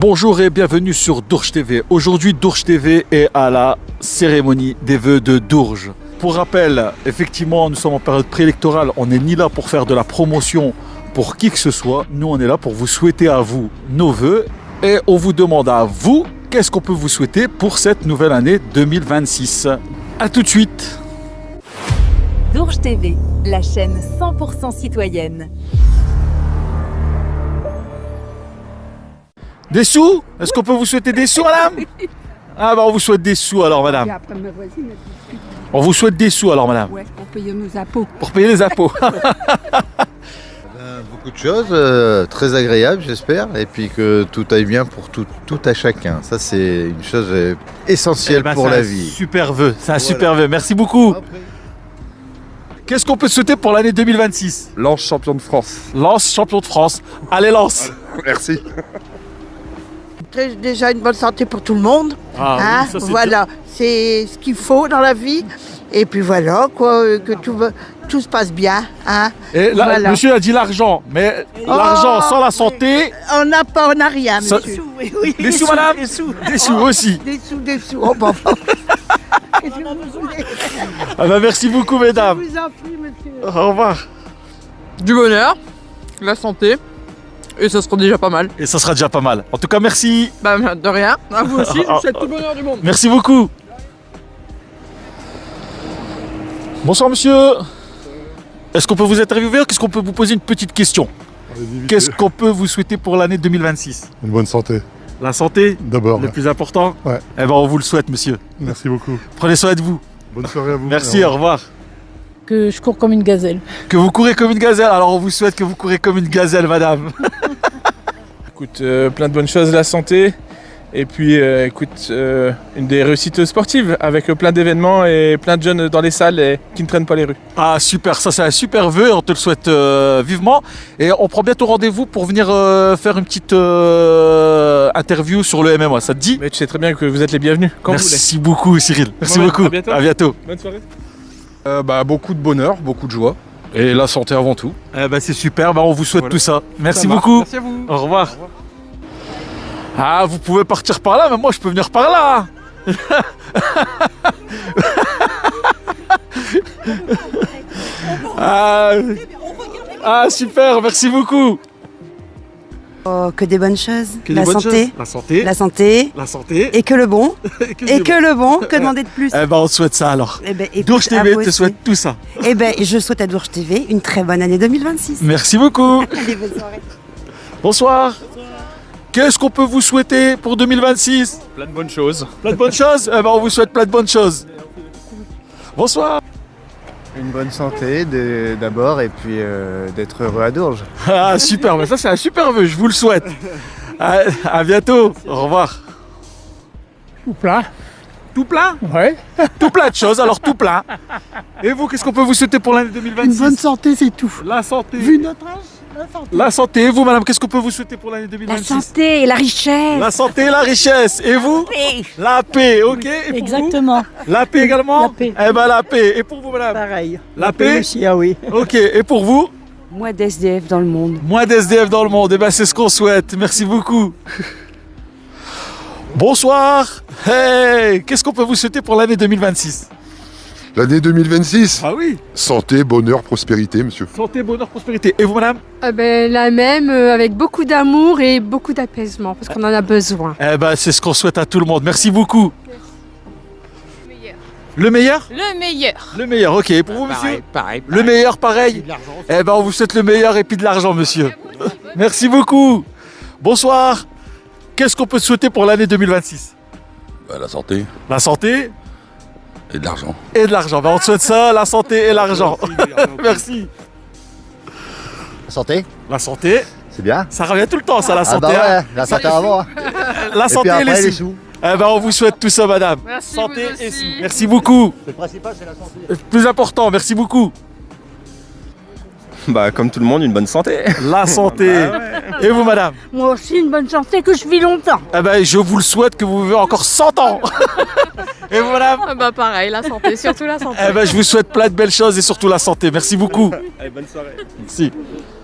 Bonjour et bienvenue sur Dourges TV. Aujourd'hui, Dourges TV est à la cérémonie des vœux de Dourges. Pour rappel, effectivement, nous sommes en période préélectorale. On n'est ni là pour faire de la promotion pour qui que ce soit. Nous, on est là pour vous souhaiter à vous nos vœux. Et on vous demande à vous, qu'est-ce qu'on peut vous souhaiter pour cette nouvelle année 2026. A tout de suite. Dourges TV, la chaîne 100% citoyenne. Des sous? Est-ce qu'on peut vous souhaiter des sous, madame? Ah bah on vous souhaite des sous alors, madame. Et après ma voisine, elle discute. On vous souhaite des sous alors, madame. Ouais, pour payer nos impôts. Pour payer les impôts. Beaucoup de choses, très agréables j'espère, et puis que tout aille bien pour tout à chacun. Ça c'est une chose essentielle Eh ben, pour c'est la un vie. Super vœu, c'est un Voilà. super vœu. Merci beaucoup. Qu'est-ce qu'on peut souhaiter pour l'année 2026? Lens champion de France. Lens, champion de France. Allez, Lens. Merci. Déjà une bonne santé pour tout le monde. Ah, oui, Hein, ça, c'est voilà, c'est ce qu'il faut dans la vie. Et puis voilà, quoi, que tout se passe bien. Hein. Et là, Voilà. monsieur a dit l'argent, mais l'argent sans la santé. On n'a rien, Ça- monsieur. Oui, Des sous, madame? Des sous. Des sous aussi. Des sous. Oh, bon. Qu'est-ce que vous voulez? Ah bah, merci beaucoup, Je mesdames. vous en prie, monsieur. Au revoir. Du bonheur, la santé, et ça sera déjà pas mal. Et ça sera déjà pas mal. En tout cas, merci. Bah de rien, à vous aussi, je vous souhaite tout le bonheur du monde. Merci beaucoup. Bonsoir, monsieur. Est-ce qu'on peut vous interviewer? Qu'est-ce qu'on peut vous poser une petite question? Qu'est-ce qu'on peut vous souhaiter pour l'année 2026? Une bonne santé, La santé, d'abord. le plus important. Ouais. Eh ben, on vous le souhaite, monsieur. Merci beaucoup. Prenez soin de vous. Bonne soirée à vous. Merci, au revoir. Que je cours comme une gazelle. Que vous courez comme une gazelle. Alors, on vous souhaite que vous courez comme une gazelle, madame. Écoute, plein de bonnes choses, la santé. Et puis, une des réussites sportives avec plein d'événements et plein de jeunes dans les salles et qui ne traînent pas les rues. Ah, super. Ça, c'est un super vœu. On te le souhaite vivement. Et on prend bientôt rendez-vous pour venir faire une petite interview sur le MMA. Ça te dit? Mais tu sais très bien que vous êtes les bienvenus quand vous Merci beaucoup, Cyril. Merci Bon, beaucoup. à bientôt. À bientôt. voulez. Bonne soirée. Beaucoup de bonheur, beaucoup de joie. Et la santé avant tout. Eh ben, c'est super. Ben, on vous souhaite Voilà. tout ça. Merci Ça marche. beaucoup. Merci à vous. Au revoir. Ah, vous pouvez partir par là, mais moi, je peux venir par là. Ah, super. Merci beaucoup. Oh, que des bonnes choses. Que la des bonnes santé. choses. La santé. La santé. La santé. Et que le bon. que Et du que le bon. Que demander de plus? Eh ben, on te souhaite ça alors. Eh ben, écoute, Dourges à TV vous te aussi. souhaite tout ça. Eh ben, je souhaite à Dourges TV une très bonne année 2026. Merci beaucoup. Allez, bonne soirée. Bonsoir. Qu'est-ce qu'on peut vous souhaiter pour 2026? Plein de bonnes choses. Plein de bonnes choses? Eh ben, on vous souhaite plein de bonnes choses. Bonsoir. Une bonne santé d'abord, et puis d'être heureux à Dourges. Ah, super. Mais ça, c'est un super vœu. Je vous le souhaite. À bientôt. Au revoir. Tout plein. Tout plein? Ouais. Tout plein de choses. Alors, tout plein. Et vous, qu'est-ce qu'on peut vous souhaiter pour l'année 2026? Une bonne santé, c'est tout. La santé. Vu notre âge, la santé. La santé. Et vous, madame, qu'est-ce qu'on peut vous souhaiter pour l'année La 2026? santé et la richesse. La santé et la richesse. Et vous? La paix, ok. Et pour Exactement. vous? La paix également? La paix. Eh ben, la paix. Et pour vous, madame? Pareil. La paix aussi, ah oui. Ok. Et pour vous? Moins d'SDF dans le monde. Moins d'SDF dans le monde. Eh ben, c'est ce qu'on souhaite. Merci beaucoup. Bonsoir. Hey, qu'est-ce qu'on peut vous souhaiter pour l'année 2026? L'année 2026, Ah oui. santé, bonheur, prospérité, monsieur. Santé, bonheur, prospérité. Et vous, madame? La même, avec beaucoup d'amour et beaucoup d'apaisement, parce qu'on en a besoin. Eh ben, c'est ce qu'on souhaite à tout le monde. Merci beaucoup. Le meilleur? Le meilleur. Le meilleur, ok. Et pour vous, monsieur? Pareil. Le meilleur, pareil. Eh ben, on vous souhaite le meilleur et puis de l'argent, monsieur. Merci beaucoup. Bonsoir. Qu'est-ce qu'on peut souhaiter pour l'année 2026? La santé La santé et de l'argent. et de l'argent. Ben, on te souhaite ça, la santé et l'argent. Merci. Santé, La santé, c'est bien. ça revient tout le temps, ça, la Ah santé. bah hein. ouais, la santé avant. La Et santé puis et après les les sous. sous. Eh ben, on vous souhaite tout ça, madame. Merci, Santé vous et aussi. sous. Merci beaucoup. Le principal c'est la santé. Plus important, merci beaucoup. Comme tout le monde, une bonne santé. La santé. Et vous, madame? Moi aussi, une bonne santé, que je vis longtemps. Eh ben, je vous le souhaite que vous vivez encore 100 ans. Et vous, madame? Pareil, la santé, surtout la santé. Eh ben, je vous souhaite plein de belles choses et surtout la santé. Merci beaucoup. Allez, bonne soirée. Merci.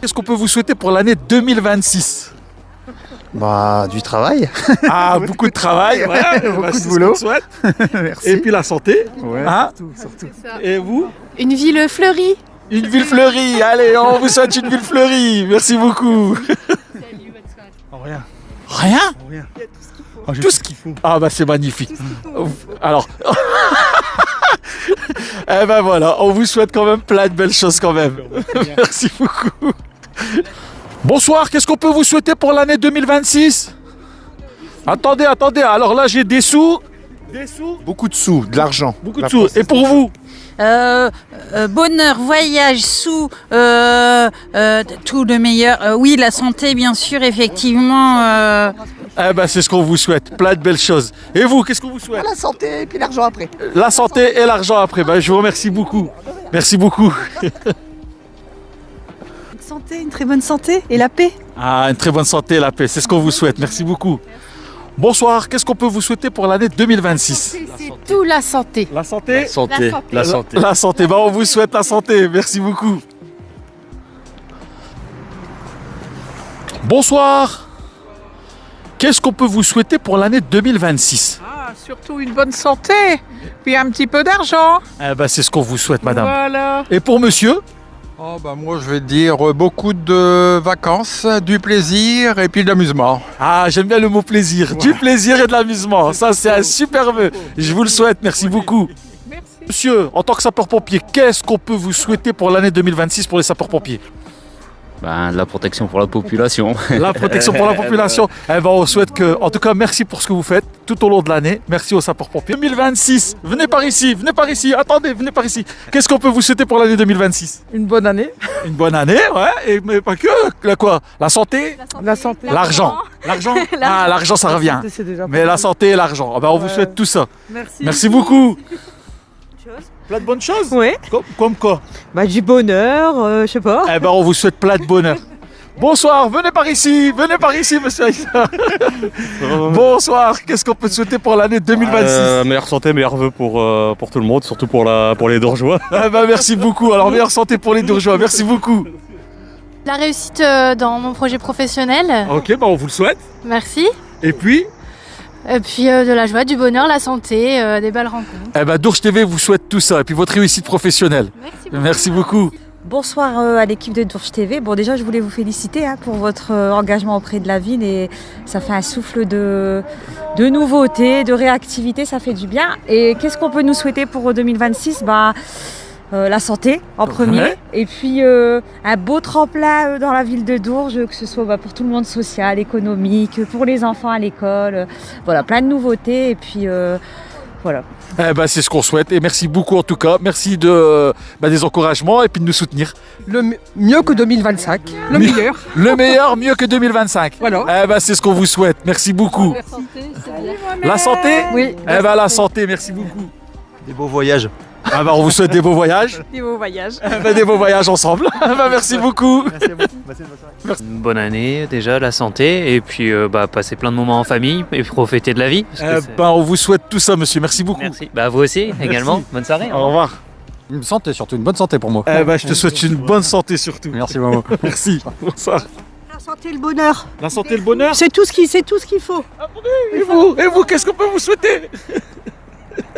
Qu'est-ce qu'on peut vous souhaiter pour l'année 2026? Bah, du travail. Ah, beaucoup de travail, ouais, Beaucoup de boulot. Souhaite. Merci. Et puis la santé. Ouais, Hein surtout. Et vous? Une ville fleurie. Une ville fleurie. Allez, on vous souhaite une ville fleurie. Merci beaucoup. Rien. Rien? Rien. Tout ce qu'il faut. Ah bah c'est magnifique. Alors, eh ben voilà, on vous souhaite quand même plein de belles choses quand même. Merci beaucoup. Bonsoir, qu'est-ce qu'on peut vous souhaiter pour l'année 2026? Attendez, alors là j'ai des sous. Des sous? Beaucoup de sous, de l'argent. Beaucoup de sous. Et pour vous? Bonheur, voyage, sous, tout le meilleur. Oui, la santé, bien sûr, effectivement. Eh ben c'est ce qu'on vous souhaite, plein de belles choses. Et vous, qu'est-ce qu'on vous souhaite? La santé et puis l'argent après. La santé et l'argent après. Ben, je vous remercie beaucoup. Merci beaucoup. Une santé, une très bonne santé et la paix. Ah, une très bonne santé et la paix, c'est ce qu'on vous souhaite. Merci beaucoup. Bonsoir, qu'est-ce qu'on peut vous souhaiter pour l'année 2026? C'est tout la santé. La santé? La santé. La santé. La santé, ben, on vous souhaite la santé. Merci beaucoup. Bonsoir. Qu'est-ce qu'on peut vous souhaiter pour l'année 2026? Ah, surtout une bonne santé, puis un petit peu d'argent. Eh ben, c'est ce qu'on vous souhaite, madame. Voilà. Et pour monsieur? Oh bah moi je vais dire beaucoup de vacances, du plaisir et puis de l'amusement. Ah, j'aime bien le mot plaisir. Du plaisir et de l'amusement. Ça, c'est un super vœu. Je vous le souhaite. Merci beaucoup. Merci. Monsieur, en tant que sapeur-pompier, qu'est-ce qu'on peut vous souhaiter pour l'année 2026 pour les sapeurs-pompiers? La protection pour la population. La protection pour la population. Eh ben, on souhaite que, en tout cas, merci pour ce que vous faites tout au long de l'année. Merci aux sapeurs-pompiers. 2026, venez par ici, attendez, venez par ici. Qu'est-ce qu'on peut vous souhaiter pour l'année 2026? Une bonne année. Une bonne année, ouais, mais pas que. La santé? La santé. L'argent. L'argent? Ah, l'argent, ça revient. C'est déjà Mais la santé et l'argent. Ah ben, on vous souhaite tout ça. Merci. Merci beaucoup. Plein de bonnes choses? Oui. Comme quoi? Bah, du bonheur, je sais pas. Eh ben, on vous souhaite plein de bonheur. Bonsoir, venez par ici, monsieur Aïssa. Bonsoir, qu'est-ce qu'on peut souhaiter pour l'année 2026? Meilleure santé, meilleurs vœux pour tout le monde, surtout pour les Dourgeois. Eh ben, merci beaucoup, alors meilleure santé pour les Dourgeois, merci beaucoup. La réussite dans mon projet professionnel. Ok, bah on vous le souhaite. Merci. Et puis? Et puis de la joie, du bonheur, la santé, des belles rencontres. Eh ben, Dourges TV vous souhaite tout ça, et puis votre réussite professionnelle. Merci beaucoup. Bonsoir à l'équipe de Dourges TV. Bon, déjà, je voulais vous féliciter pour votre engagement auprès de la ville et ça fait un souffle de nouveauté, de réactivité, ça fait du bien. Et qu'est-ce qu'on peut nous souhaiter pour 2026? La santé en premier, Ouais. et puis un beau tremplin dans la ville de Dourges, que ce soit pour tout le monde, social, économique, pour les enfants à l'école, voilà, plein de nouveautés, et puis voilà. Eh ben, c'est ce qu'on souhaite, et merci beaucoup en tout cas, merci des encouragements, et puis de nous soutenir. Mieux que 2025. Le Mieux. meilleur. Le meilleur, mieux que 2025. Voilà. Eh ben, c'est ce qu'on vous souhaite, merci beaucoup. La santé? Oui. Eh ben, la santé, merci beaucoup. Des beaux voyages. Ah ben, on vous souhaite des beaux voyages. Des beaux voyages. Eh ben, des beaux voyages ensemble. Eh ben, merci beaucoup. Une bonne année déjà, la santé, et puis passer plein de moments en famille et profiter de la vie. parce que Eh c'est- ben, on vous souhaite tout ça, monsieur, merci beaucoup. Merci. Vous aussi également. Bonne soirée. Au revoir. Une santé, surtout une bonne santé pour moi. Eh ben, je te souhaite une bonne santé surtout. Merci maman. Merci. Bonsoir. La santé et le bonheur. La santé et le bonheur. C'est tout ce qu'il faut. Et vous, qu'est-ce qu'on peut vous souhaiter?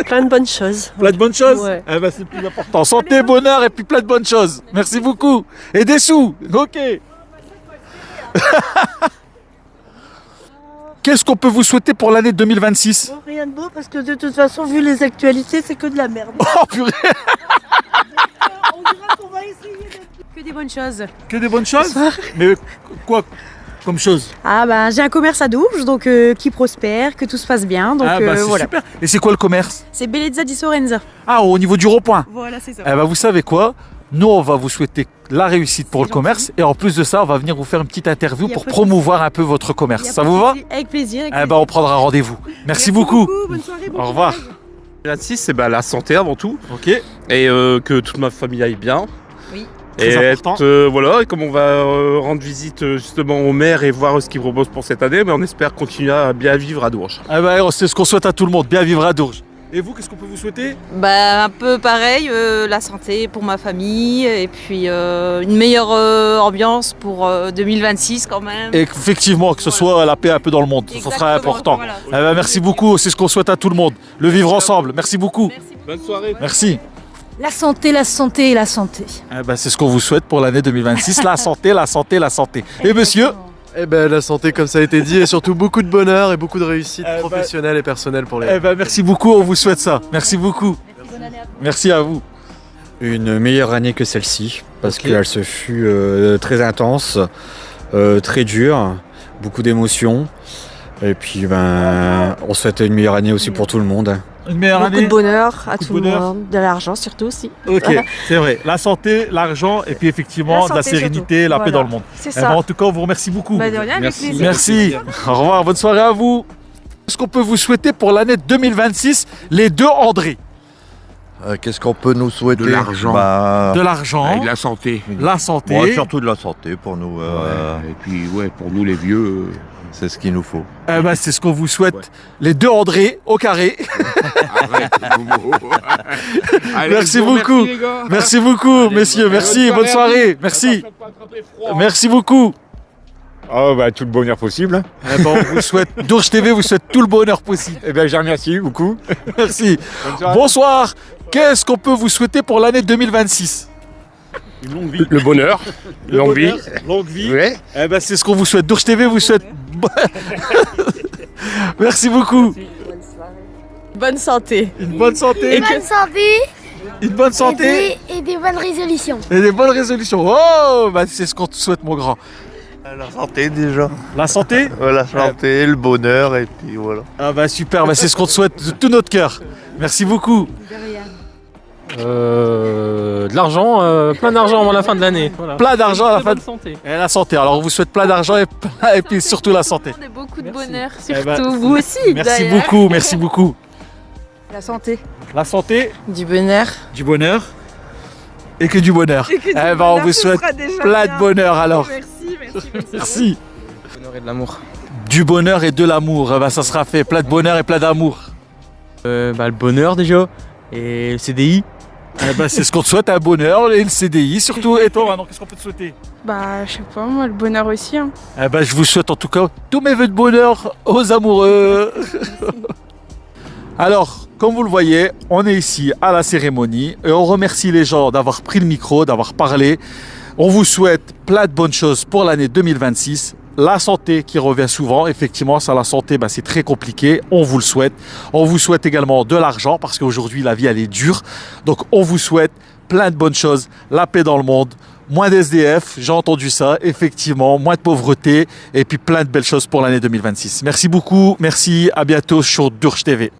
Plein de bonnes choses. Plein de bonnes choses? Ouais. Eh ben, c'est le plus important. Santé, bonheur et puis plein de bonnes choses. Merci beaucoup. Et des sous. Ok. Qu'est-ce qu'on peut vous souhaiter pour l'année 2026? Rien de beau parce que de toute façon, vu les actualités, c'est que de la merde. Oh purée. On dira qu'on va essayer de... Que des bonnes choses. Que des bonnes choses? Mais quoi comme chose? J'ai un commerce à Dourges, donc qui prospère, que tout se passe bien, donc c'est voilà. super. Et c'est quoi le commerce? C'est Bellezza di Sorenza. Ah, au niveau du rond-point. Voilà, c'est ça. Eh ben, vous savez quoi? Nous, on va vous souhaiter la réussite pour le commerce et en plus de ça, on va venir vous faire une petite interview Y a pour pas de promouvoir un peu votre commerce. Ça vous va? Avec plaisir. Eh ben, on prendra rendez-vous. Merci beaucoup. Bonne soirée, Au revoir. 2026, c'est la santé avant tout, Ok. et que toute ma famille aille bien. Oui. Et Très important. voilà, et comme on va rendre visite justement au maire et voir ce qu'il propose pour cette année, on espère continuer à bien vivre à Dourges. Eh ben, c'est ce qu'on souhaite à tout le monde. Bien vivre à Dourges. Et vous, qu'est-ce qu'on peut vous souhaiter? Bah, un peu pareil, la santé pour ma famille et puis une meilleure ambiance pour 2026 quand même. Et effectivement, que ce soit la paix un peu dans le monde, ce sera important. Voilà. Eh ben, merci beaucoup, c'est ce qu'on souhaite à tout le monde. Le vivre ensemble, merci beaucoup. Bonne soirée. Merci. La santé, la santé et la santé. Eh ben, c'est ce qu'on vous souhaite pour l'année 2026, la santé, la santé, la santé. Et monsieur? Eh ben, la santé, comme ça a été dit, et surtout beaucoup de bonheur et beaucoup de réussite professionnelle et personnelle pour les... Eh ben, merci beaucoup, on vous souhaite ça. Merci beaucoup. Merci à vous. Une meilleure année que celle-ci, parce qu'elle se fut très intense, très dure, beaucoup d'émotions. Et puis, on souhaite une meilleure année aussi pour tout le monde. Une meilleure Beaucoup année. de bonheur à Beaucoup tout de le bonheur. monde, de l'argent surtout aussi. Ok, c'est vrai. La santé, l'argent et puis effectivement La de la santé sérénité, surtout. la paix Voilà. dans le monde. C'est Eh ça. ben, en tout cas, on vous remercie beaucoup. Bah, de rien, avec plaisir. Merci. Au revoir, bonne soirée à vous. Qu'est-ce qu'on peut vous souhaiter pour l'année 2026, les deux André? Qu'est-ce qu'on peut nous souhaiter? De l'argent. De l'argent. Et de la santé. La santé. Ouais, surtout de la santé pour nous. Et puis, pour nous les vieux. C'est ce qu'il nous faut. Eh ben, c'est ce qu'on vous souhaite. Les deux André au carré. Merci beaucoup. Merci beaucoup, messieurs. Merci. Bonne soirée. Merci. Merci beaucoup. Oh, tout le bonheur possible. Eh ben, on vous souhaite, Dourges TV vous souhaite tout le bonheur possible. Eh bien, je remercie beaucoup. Merci. Bonsoir. Qu'est-ce qu'on peut vous souhaiter pour l'année 2026? Une longue vie. Le bonheur. Longue vie. Longue vie. Ouais. Eh ben, c'est ce qu'on vous souhaite. Dourges TV vous souhaite. Merci beaucoup. Bonne santé. Une bonne santé. Bonne santé. Une bonne santé. Et des bonnes résolutions. Et des bonnes résolutions. Oh, c'est ce qu'on te souhaite, mon grand. La santé déjà. La santé? La santé, le bonheur et puis voilà. Ah bah super, c'est ce qu'on te souhaite de tout notre cœur. Merci beaucoup. De l'argent, plein d'argent avant la fin de l'année. Voilà. Plein d'argent à la fin de santé. Et la santé. Alors on vous souhaite plein d'argent et puis surtout la santé. Beaucoup de bonheur, Eh ben, surtout vous aussi. Merci d'ailleurs. beaucoup, merci beaucoup. La santé. La santé, Du bonheur. du bonheur et que du bonheur. Et que du Eh ben on bonheur, vous ce souhaite sera déjà plein bien. de bonheur alors. Merci. Merci. Bonheur et de l'amour. Du bonheur et de l'amour. Eh ben, ça sera fait. Plein de bonheur et plein d'amour. Le bonheur déjà. Et le CDI. Eh ben, c'est ce qu'on te souhaite, un bonheur et le CDI surtout. Et toi, maintenant, qu'est-ce qu'on peut te souhaiter? Bah, je sais pas, moi, le bonheur aussi. Hein. Eh ben, je vous souhaite en tout cas tous mes vœux de bonheur aux amoureux. Alors, comme vous le voyez, on est ici à la cérémonie et on remercie les gens d'avoir pris le micro, d'avoir parlé. On vous souhaite plein de bonnes choses pour l'année 2026. La santé qui revient souvent, effectivement, ça, la santé, c'est très compliqué. On vous le souhaite. On vous souhaite également de l'argent parce qu'aujourd'hui, la vie, elle est dure. Donc, on vous souhaite plein de bonnes choses. La paix dans le monde. Moins d'SDF, j'ai entendu ça, effectivement, moins de pauvreté et puis plein de belles choses pour l'année 2026. Merci beaucoup, merci, à bientôt sur Dourges TV.